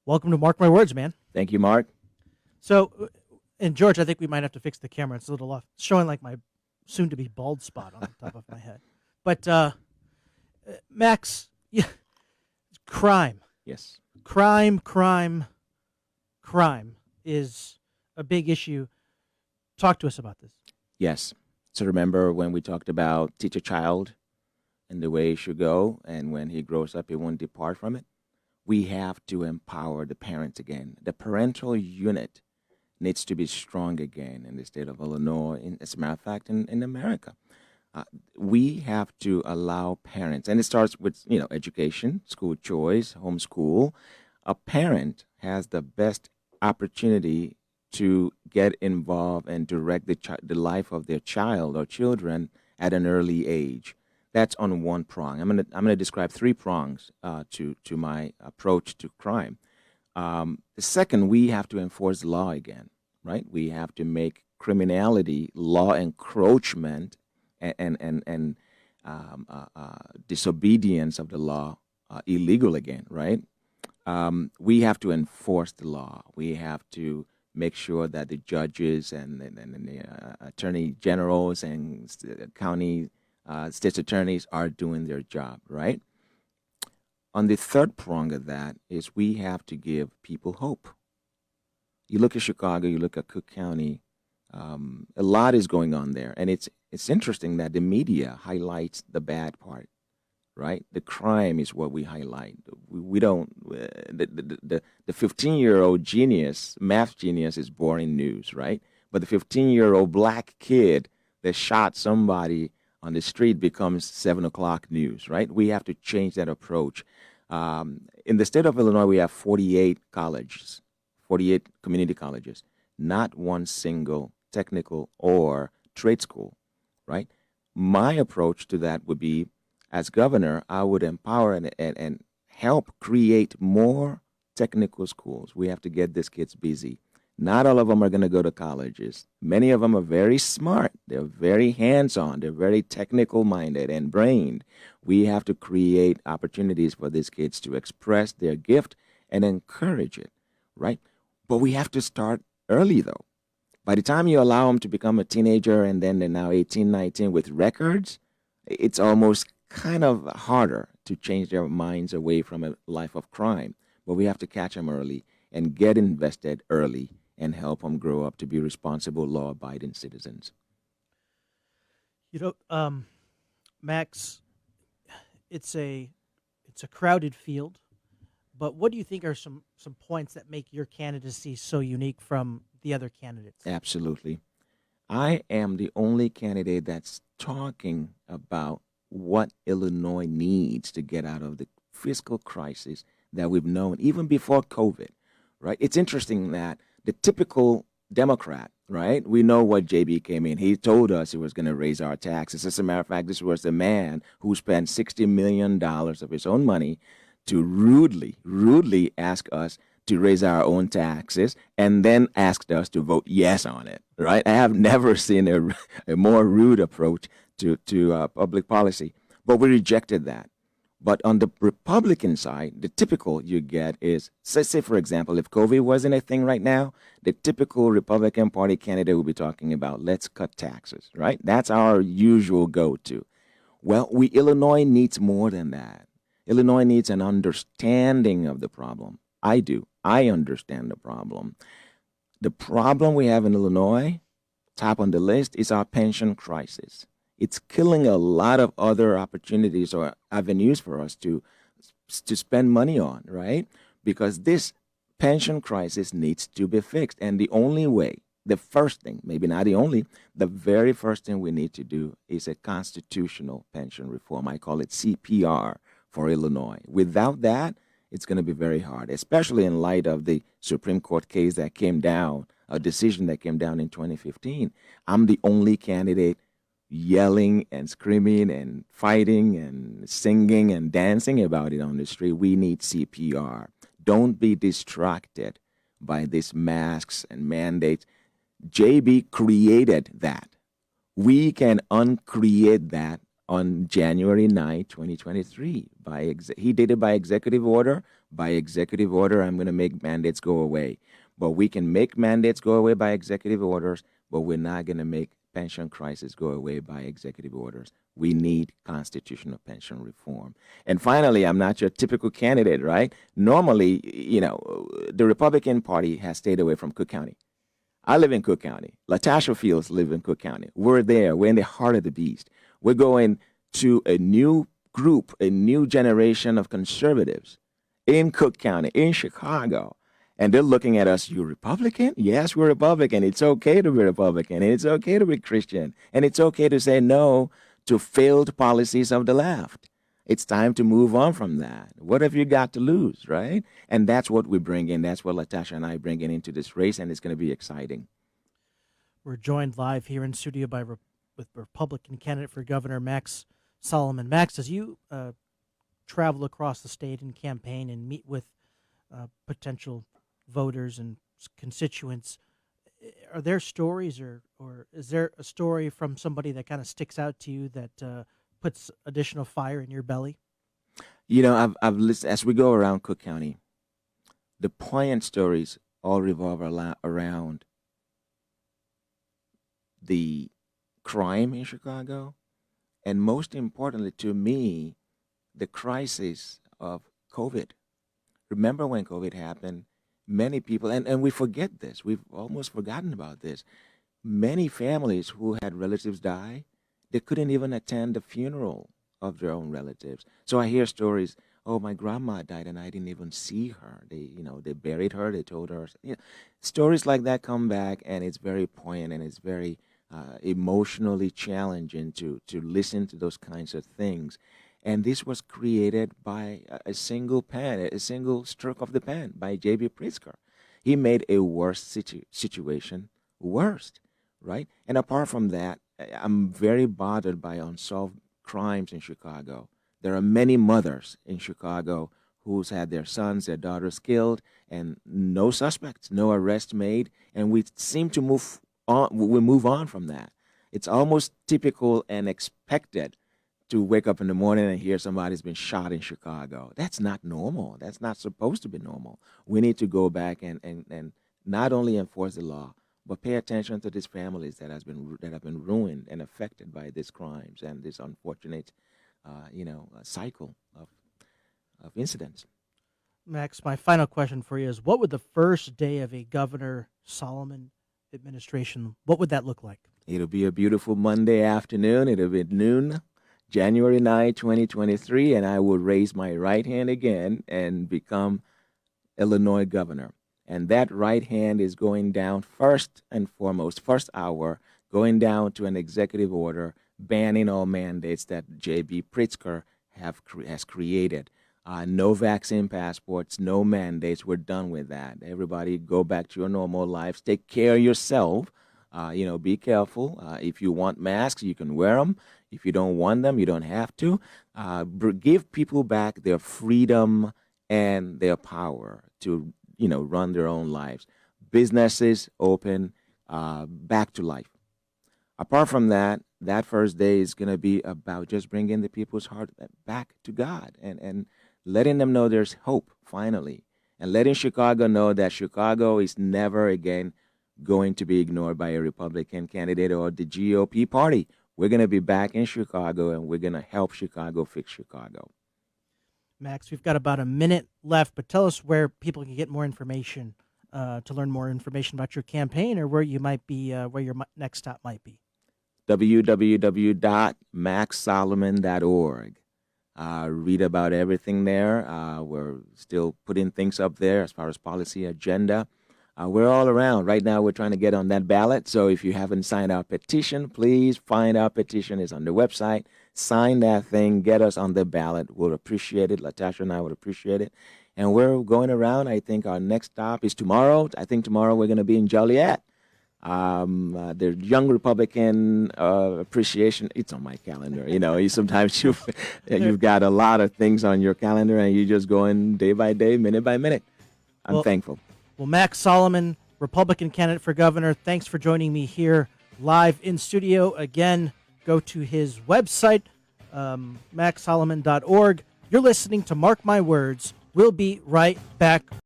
Welcome to Mark My Words, man. Thank you, Mark. So, and George, I think we might have to fix the camera. It's a little off. It's showing like my soon-to-be bald spot on the top of my head. But Max, yeah, crime, Yes. crime, crime, crime is a big issue. Talk to us about this. Yes. So remember when we talked about teach a child and the way he should go, and when he grows up, he won't depart from it? We have to empower the parents again. The parental unit needs to be strong again in the state of Illinois, as a matter of fact, in America. Uh, we have to allow parents, and it starts with education, school choice, homeschool. A parent has the best opportunity to get involved and direct the life of their child or children at an early age. That's on one prong. I'm gonna describe three prongs to my approach to crime. The second, we have to enforce the law again, right? We have to make criminality, law encroachment, and disobedience of the law illegal again, right? We have to enforce the law. We have to make sure that the judges and the attorney generals and county state's attorneys are doing their job, right? On the third prong of that is we have to give people hope. You look at Chicago, you look at Cook County, a lot is going on there, and it's interesting that the media highlights the bad part, right? The crime is what we highlight. We don't. The 15-year-old genius, math genius, is boring news, right? But the 15-year-old black kid that shot somebody on the street becomes 7 o'clock news, right? We have to change that approach. In the state of Illinois, we have 48 colleges, 48 community colleges, not one single technical or trade school, right? My approach to that would be, as governor, I would empower and help create more technical schools. We have to get these kids busy. Not all of them are going to go to colleges. Many of them are very smart. They're very hands-on. They're very technical-minded and brained. We have to create opportunities for these kids to express their gift and encourage it, right? But we have to start early, though. By the time you allow them to become a teenager and then they're now 18, 19 with records, it's almost kind of harder to change their minds away from a life of crime. But we have to catch them early and get invested early and help them grow up to be responsible, law-abiding citizens. You know, Max, it's a it's a crowded field, but what do you think are some points that make your candidacy so unique from the other candidates? Absolutely. I am the only candidate that's talking about what Illinois needs to get out of the fiscal crisis that we've known even before COVID, right? It's interesting that the typical Democrat, right? We know what JB came in. He told us he was going to raise our taxes. As a matter of fact, this was the man who spent $60 million of his own money to rudely ask us to raise our own taxes and then asked us to vote yes on it, right? I have never seen a more rude approach to public policy, but we rejected that. But on the Republican side, the typical you get is, say for example, if COVID wasn't a thing right now, the typical Republican Party candidate would be talking about let's cut taxes, right? That's our usual go-to. Well, Illinois needs more than that. Illinois needs an understanding of the problem. I do. I understand the problem. The problem we have in Illinois, top on the list, is our pension crisis. It's killing a lot of other opportunities or avenues for us to spend money on, right? Because this pension crisis needs to be fixed. And the only way, the first thing, maybe not the only, the very first thing we need to do is a constitutional pension reform. I call it CPR for Illinois. Without that, it's going to be very hard, especially in light of the Supreme Court case that came down, a decision that came down in 2015. I'm the only candidate yelling and screaming and fighting and singing and dancing about it on the street. We need CPR. Don't be distracted by these masks and mandates. JB created that. We can uncreate that on January 9, 2023. He did it by executive order. By executive order, I'm going to make mandates go away. But we can make mandates go away by executive orders, but we're not going to make pension crisis go away by executive orders. We need constitutional pension reform. And finally, I'm not your typical candidate, right? Normally, the Republican Party has stayed away from Cook County. I live in Cook County. Latasha Fields live in Cook County. We're there. We're in the heart of the beast. We're going to a new group, a new generation of conservatives in Cook County, in Chicago. And they're looking at us, you Republican? Yes, we're Republican. It's okay to be Republican. And it's okay to be Christian. And it's okay to say no to failed policies of the left. It's time to move on from that. What have you got to lose, right? And that's what we bring in. That's what Latasha and I bring in into this race, and it's going to be exciting. We're joined live here in studio with Republican candidate for governor Max Solomon. Max, as you travel across the state and campaign and meet with potential voters and constituents, are there stories or is there a story from somebody that kind of sticks out to you that puts additional fire in your belly? I've listened as we go around Cook County. The poignant stories all revolve around the crime in Chicago, and most importantly to me, the crisis of COVID. Remember when COVID happened? Many people, and we forget this, we've almost forgotten about this. Many families who had relatives die, they couldn't even attend the funeral of their own relatives. So I hear stories, oh, my grandma died and I didn't even see her. They buried her, they told her. Stories like that come back, and it's very poignant, and it's very emotionally challenging to listen to those kinds of things. And this was created by a single stroke of the pen by J.B. Pritzker. He made a worse situation worse, right? And apart from that, I'm very bothered by unsolved crimes in Chicago. There are many mothers in Chicago who's had their sons, their daughters killed, and no suspects, no arrest made, and we seem to move on. We move on from that. It's almost typical and expected to wake up in the morning and hear somebody's been shot in Chicago. That's not normal. That's not supposed to be normal. We need to go back and not only enforce the law, but pay attention to these families that have been ruined and affected by these crimes and this unfortunate, cycle of incidents. Max, my final question for you is: what would the first day of a Governor Solomon administration? What would that look like? It'll be a beautiful Monday afternoon. It'll be noon, January 9, 2023, and I will raise my right hand again and become Illinois governor. And that right hand is going down first and foremost, first hour, going down to an executive order banning all mandates that J.B. Pritzker has created. No vaccine passports, no mandates. We're done with that. Everybody go back to your normal lives. Take care of yourself. Be careful. If you want masks, you can wear them. If you don't want them, you don't have to. Give people back their freedom and their power to, run their own lives. Businesses open, back to life. Apart from that, that first day is going to be about just bringing the people's heart back to God and letting them know there's hope, finally. And letting Chicago know that Chicago is never again going to be ignored by a Republican candidate or the GOP party. We're going to be back in Chicago, and we're going to help Chicago fix Chicago. Max, we've got about a minute left, but tell us where people can get more information to learn more information about your campaign, or where you might be, where your next stop might be. www.maxsolomon.org. Read about everything there. We're still putting things up there as far as policy agenda. We're all around. Right now, we're trying to get on that ballot. So if you haven't signed our petition, please find our petition. It's on the website. Sign that thing. Get us on the ballot. We'll appreciate it. Latasha and I would appreciate it. And we're going around. I think our next stop is tomorrow. I think tomorrow we're going to be in Joliet. The Young Republican appreciation. It's on my calendar. Sometimes you've got a lot of things on your calendar, and you're just going day by day, minute by minute. I'm thankful. Well, Max Solomon, Republican candidate for governor, thanks for joining me here live in studio. Again, go to his website, MaxSolomon.org. You're listening to Mark My Words. We'll be right back.